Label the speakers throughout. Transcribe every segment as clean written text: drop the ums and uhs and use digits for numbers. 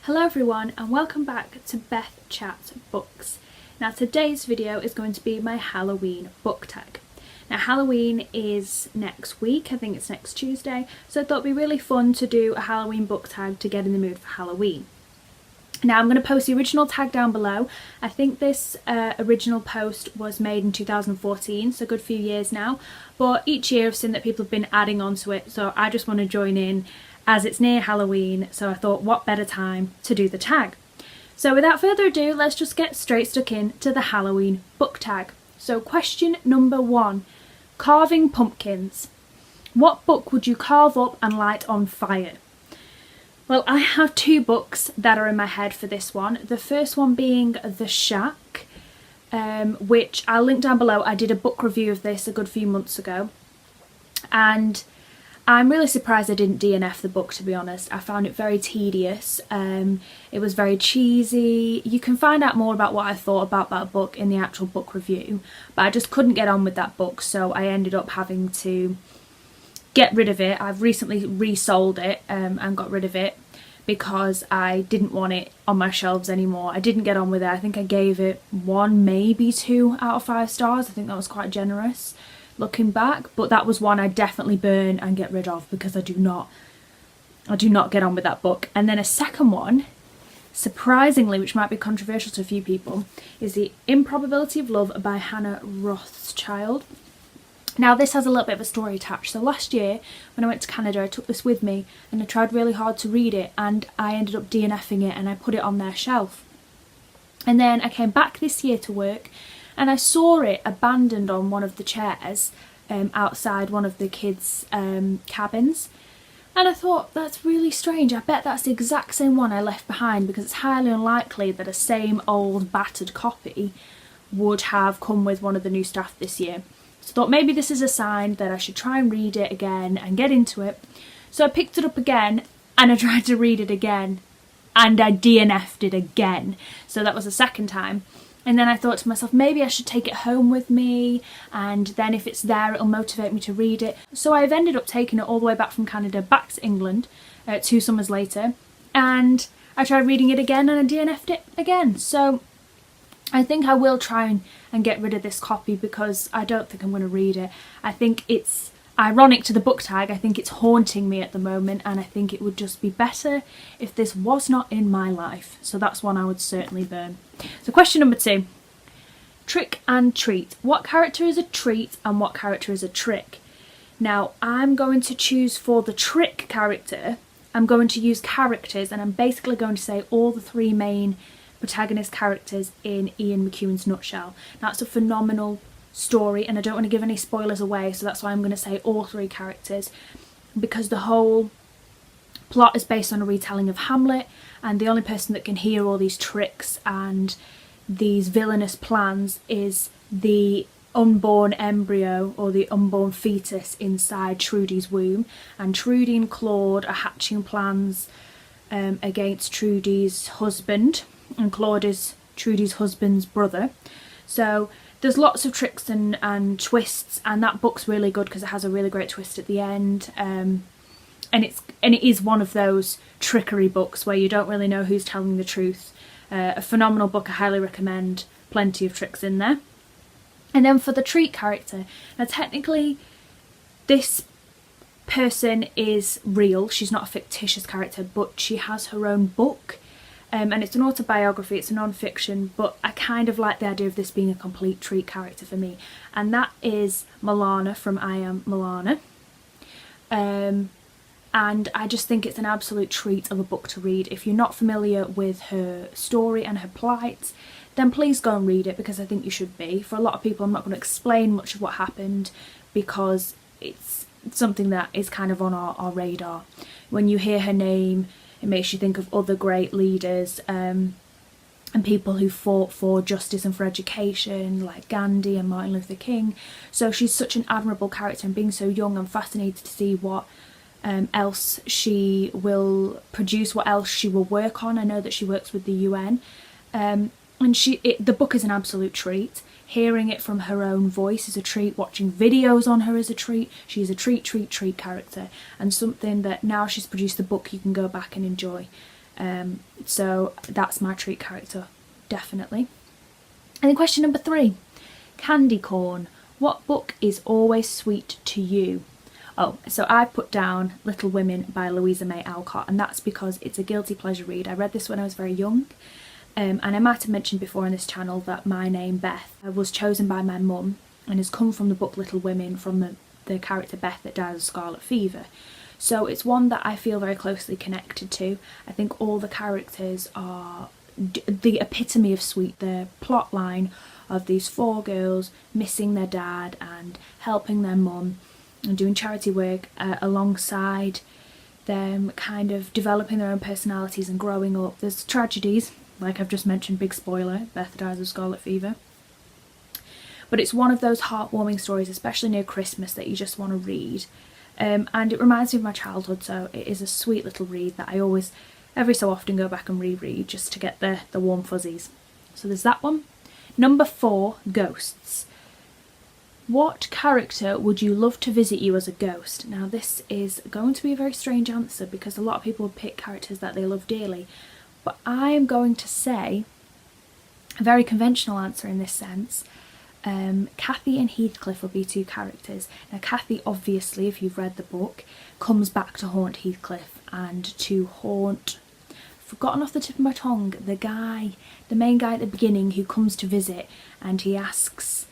Speaker 1: Hello everyone and welcome back to BethChatsBooks. Now today's video is going to be my Halloween book tag. Now Halloween is next week, I think it's next Tuesday, so I thought it'd be really fun to do a Halloween book tag to get in the mood for Halloween. Now I'm going to post the original tag down below. I think this original post was made in 2014, so a good few years now, but each year I've seen that people have been adding on to it, so I just want to join in as it's near Halloween, so I thought what better time to do the tag. So without further ado, let's just get straight stuck in to the Halloween book tag. So question number 1, carving pumpkins. What book would you carve up and light on fire? Well, I have 2 books that are in my head for this one. The first one being The Shack, which I'll link down below. I did a book review of this a good few months ago, and I'm really surprised I didn't DNF the book, to be honest. I found it very tedious. It was very cheesy. You can find out more about what I thought about that book in the actual book review, but I just couldn't get on with that book, so I ended up having to get rid of it. I've recently resold it and got rid of it because I didn't want it on my shelves anymore. I didn't get on with it. I think I gave it 1, maybe 2 out of 5 stars. I think that was quite generous looking back, but that was one I definitely burn and get rid of because I do not get on with that book. And then a second one, surprisingly, which might be controversial to a few people, is The Improbability of Love by Hannah Rothschild. Now this has a little bit of a story attached. So last year when I went to Canada, I took this with me and I tried really hard to read it, and I ended up DNFing it and I put it on their shelf. And then I came back this year to work and I saw it abandoned on one of the chairs outside one of the kids' cabins. And I thought, that's really strange. I bet that's the exact same one I left behind, because it's highly unlikely that a same old battered copy would have come with one of the new staff this year. So I thought maybe this is a sign that I should try and read it again and get into it. So I picked it up again and I tried to read it again and I DNF'd it again. So that was the second time. And then I thought to myself, maybe I should take it home with me, and then if it's there it'll motivate me to read it. So I've ended up taking it all the way back from Canada back to England 2 summers later, and I tried reading it again and I DNF'd it again. So I think I will try and get rid of this copy because I don't think I'm going to read it. I think it's ironic to the book tag. I think it's haunting me at the moment, and I think it would just be better if this was not in my life. So that's one I would certainly burn. So question number 2, trick and treat. What character is a treat and what character is a trick? Now I'm going to choose for the trick character. I'm going to use characters, and I'm basically going to say all the 3 main protagonist characters in Ian McEwan's Nutshell. Now it's a phenomenal story and I don't want to give any spoilers away, so that's why I'm going to say all 3 characters, because the whole plot is based on a retelling of Hamlet, and the only person that can hear all these tricks and these villainous plans is the unborn embryo or the unborn fetus inside Trudy's womb, and Trudy and Claude are hatching plans against Trudy's husband, and Claude is Trudy's husband's brother. So there's lots of tricks and twists, and that book's really good because it has a really great twist at the end, and it is one of those trickery books where you don't really know who's telling the truth. A phenomenal book, I highly recommend. Plenty of tricks in there. And then for the treat character, now technically this person is real, she's not a fictitious character, but she has her own book. And it's an autobiography, it's a non-fiction, but I kind of like the idea of this being a complete treat character for me. And that is Milana from I Am Milana. And I just think it's an absolute treat of a book to read. If you're not familiar with her story and her plight, then please go and read it, because I think you should be. For a lot of people, I'm not going to explain much of what happened because it's something that is kind of on our radar. When you hear her name, it makes you think of other great leaders and people who fought for justice and for education, like Gandhi and Martin Luther King. So she's such an admirable character, and being so young, I'm fascinated to see what else she will produce, what else she will work on. I know that she works with the UN, and the book is an absolute treat. Hearing it from her own voice is a treat. Watching videos on her is a treat. She's a treat character, and something that now she's produced the book you can go back and enjoy. So that's my treat character, definitely. And then question number 3, candy corn. What book is always sweet to you? Oh, so I put down Little Women by Louisa May Alcott, and that's because it's a guilty pleasure read. I read this when I was very young, and I might have mentioned before on this channel that my name, Beth, was chosen by my mum and has come from the book Little Women, from the character Beth that died of scarlet fever. So it's one that I feel very closely connected to. I think all the characters are the epitome of sweet. The plot line of these 4 girls missing their dad and helping their mum and doing charity work alongside them, kind of developing their own personalities and growing up. There's tragedies, like I've just mentioned, big spoiler, Beth dies of scarlet fever. But it's one of those heartwarming stories, especially near Christmas, that you just want to read. And it reminds me of my childhood, so it is a sweet little read that I always, every so often, go back and reread just to get the warm fuzzies. So there's that one. Number 4, ghosts. What character would you love to visit you as a ghost? Now this is going to be a very strange answer because a lot of people would pick characters that they love dearly, but I am going to say a very conventional answer in this sense. Cathy and Heathcliff would be 2 characters. Now Cathy, obviously, if you've read the book, comes back to haunt Heathcliff and to haunt, forgotten off the tip of my tongue, the main guy at the beginning who comes to visit, and he asks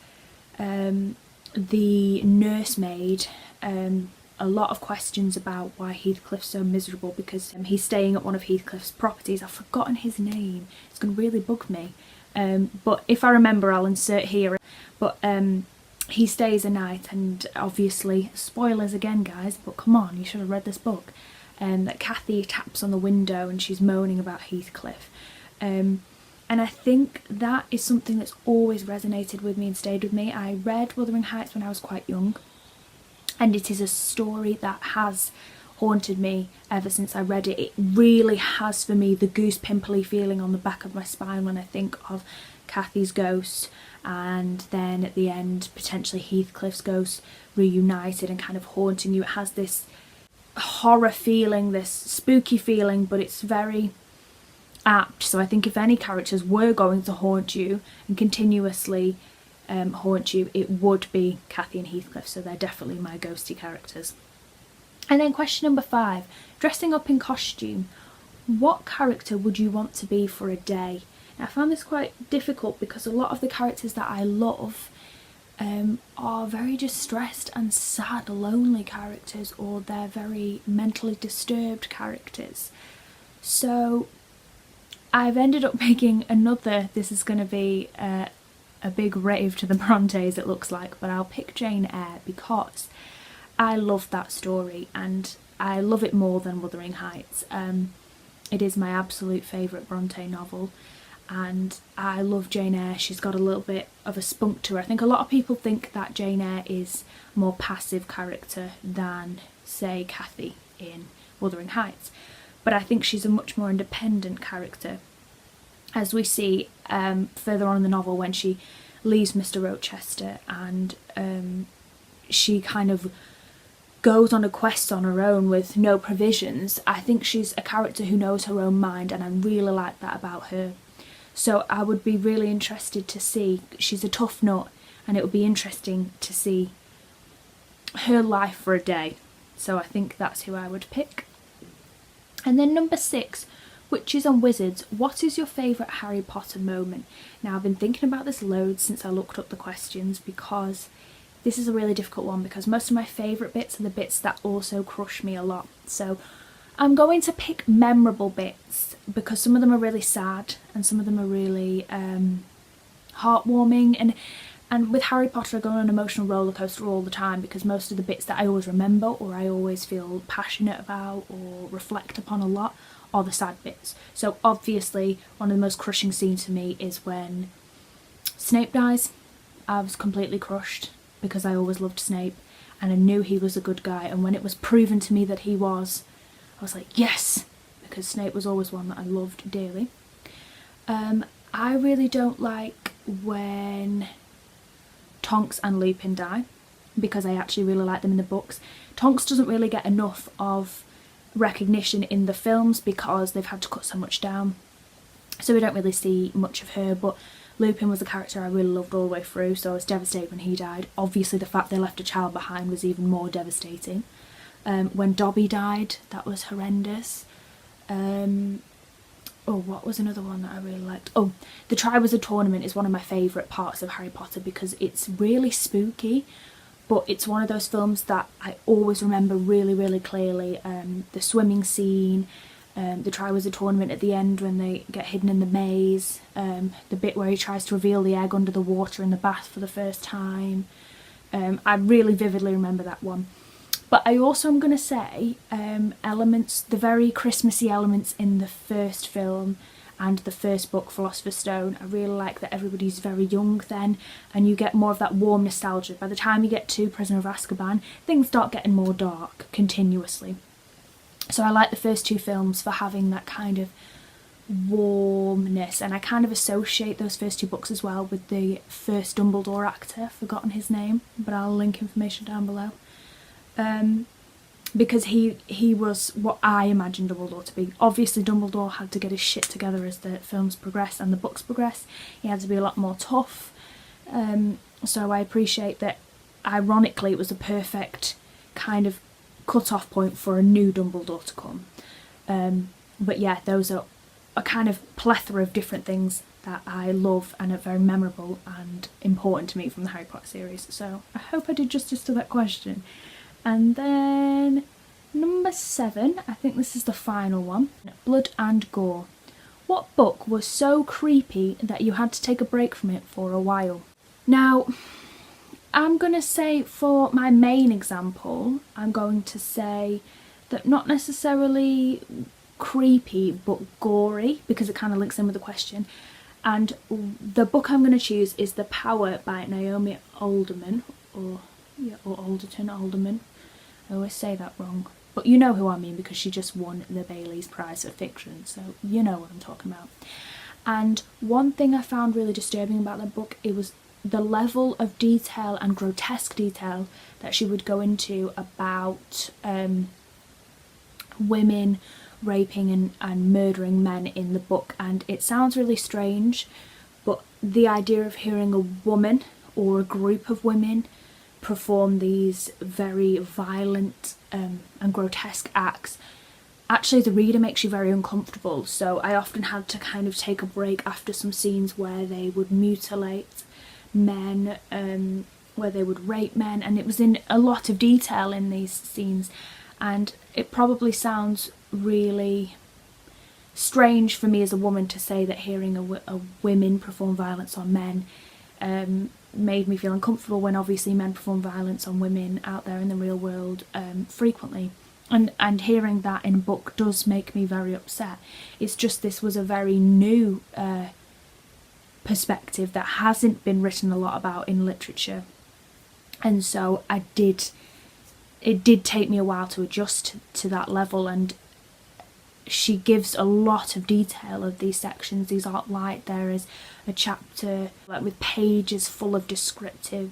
Speaker 1: the nursemaid a lot of questions about why Heathcliff's so miserable, because he's staying at one of Heathcliff's properties. I've forgotten his name, it's going to really bug me, but if I remember I'll insert here. But he stays a night, and obviously, spoilers again guys, but come on, you should have read this book, that Cathy taps on the window and she's moaning about Heathcliff. And I think that is something that's always resonated with me and stayed with me. I read Wuthering Heights when I was quite young, and it is a story that has haunted me ever since I read it. It really has for me the goose pimply feeling on the back of my spine when I think of Cathy's ghost, and then at the end potentially Heathcliff's ghost reunited and kind of haunting you. It has this horror feeling, this spooky feeling, but it's very apt. So I think if any characters were going to haunt you and continuously haunt you, it would be Cathy and Heathcliff, so they're definitely my ghosty characters. And then question number 5, dressing up in costume. What character would you want to be for a day? Now, I found this quite difficult because a lot of the characters that I love are very distressed and sad, lonely characters, or they're very mentally disturbed characters. So I've ended up making another, this is going to be a big rave to the Brontes it looks like, but I'll pick Jane Eyre because I love that story and I love it more than Wuthering Heights. It is my absolute favourite Bronte novel, and I love Jane Eyre. She's got a little bit of a spunk to her. I think a lot of people think that Jane Eyre is a more passive character than, say, Cathy in Wuthering Heights, but I think she's a much more independent character, as we see further on in the novel when she leaves Mr. Rochester and she kind of goes on a quest on her own with no provisions. I think she's a character who knows her own mind, and I really like that about her. So I would be really interested to see, she's a tough nut, and it would be interesting to see her life for a day. So I think that's who I would pick. And then number 6, Witches and Wizards. What is your favourite Harry Potter moment? Now, I've been thinking about this loads since I looked up the questions, because this is a really difficult one, because most of my favourite bits are the bits that also crush me a lot. So I'm going to pick memorable bits, because some of them are really sad and some of them are really heartwarming, and with Harry Potter I go on an emotional roller coaster all the time, because most of the bits that I always remember or I always feel passionate about or reflect upon a lot are the sad bits. So obviously one of the most crushing scenes for me is when Snape dies. I was completely crushed because I always loved Snape and I knew he was a good guy, and when it was proven to me that he was, I was like, yes, because Snape was always one that I loved dearly. I really don't like when Tonks and Lupin die, because I actually really like them in the books. Tonks doesn't really get enough of recognition in the films because they've had to cut so much down. So we don't really see much of her, but Lupin was a character I really loved all the way through, so I was devastated when he died. Obviously the fact they left a child behind was even more devastating. When Dobby died, that was horrendous. Oh, what was another one that I really liked? Oh, the Triwizard Tournament is one of my favourite parts of Harry Potter because it's really spooky, but it's one of those films that I always remember really, really clearly. The swimming scene, the Triwizard Tournament at the end when they get hidden in the maze, the bit where he tries to reveal the egg under the water in the bath for the first time. I really vividly remember that one. But I also am going to say elements, the very Christmassy elements in the first film and the first book, Philosopher's Stone. I really like that everybody's very young then, and you get more of that warm nostalgia. By the time you get to Prisoner of Azkaban, things start getting more dark continuously. So I like the first two films for having that kind of warmness, and I kind of associate those first two books as well with the first Dumbledore actor. I've forgotten his name, but I'll link information down below. Because he was what I imagined Dumbledore to be. Obviously Dumbledore had to get his shit together as the films progressed and the books progressed. He had to be a lot more tough. So I appreciate that, ironically, it was a perfect kind of cut-off point for a new Dumbledore to come. But yeah, those are a kind of plethora of different things that I love and are very memorable and important to me from the Harry Potter series. So I hope I did justice to that question. And then number 7, I think this is the final one, Blood and Gore. What book was so creepy that you had to take a break from it for a while? Now, I'm going to say for my main example, I'm going to say that not necessarily creepy but gory, because it kind of links in with the question. And the book I'm going to choose is The Power by Naomi Alderman, or Alderman. I always say that wrong, but you know who I mean because she just won the Bailey's Prize for Fiction, so you know what I'm talking about. And one thing I found really disturbing about that book, it was the level of detail and grotesque detail that she would go into about women raping and murdering men in the book. And it sounds really strange, but the idea of hearing a woman or a group of women perform these very violent and grotesque acts, actually the reader makes you very uncomfortable. So I often had to kind of take a break after some scenes where they would mutilate men, where they would rape men, and it was in a lot of detail in these scenes. And it probably sounds really strange for me as a woman to say that hearing a women perform violence on men made me feel uncomfortable, when obviously men perform violence on women out there in the real world frequently. And hearing that in a book does make me very upset. It's just this was a very new perspective that hasn't been written a lot about in literature. And so it did take me a while to adjust to that level, and she gives a lot of detail of these sections. These aren't light. There is a chapter with pages full of descriptive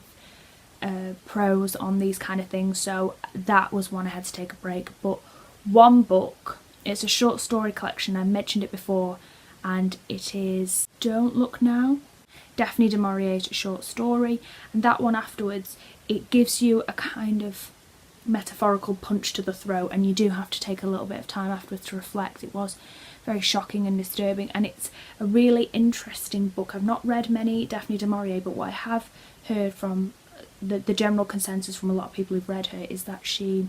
Speaker 1: prose on these kind of things, so that was one I had to take a break. But one book, it's a short story collection, I mentioned it before, and it is Don't Look Now, Daphne du Maurier's short story. And that one afterwards, it gives you a kind of metaphorical punch to the throat, and you do have to take a little bit of time afterwards to reflect. It was very shocking and disturbing, and it's a really interesting book. I've not read many Daphne du Maurier, but what I have heard from the general consensus from a lot of people who've read her is that she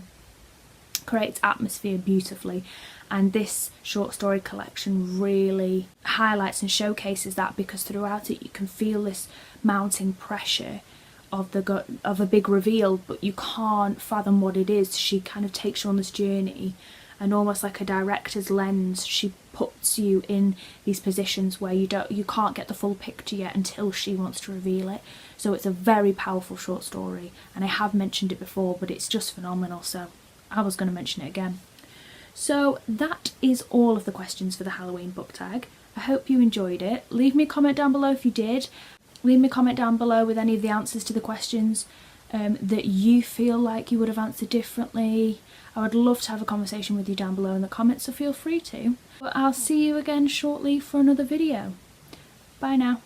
Speaker 1: creates atmosphere beautifully, and this short story collection really highlights and showcases that, because throughout it you can feel this mounting pressure of a big reveal, but you can't fathom what it is. She kind of takes you on this journey, and almost like a director's lens, she puts you in these positions where you can't get the full picture yet until she wants to reveal it. So it's a very powerful short story, and I have mentioned it before, but it's just phenomenal, so I was going to mention it again. So that is all of the questions for the Halloween book tag. I hope you enjoyed it. Leave me a comment down below if you did. Leave me a comment down below with any of the answers to the questions. that you feel like you would have answered differently. I would love to have a conversation with you down below in the comments, so feel free to. But I'll see you again shortly for another video. Bye now.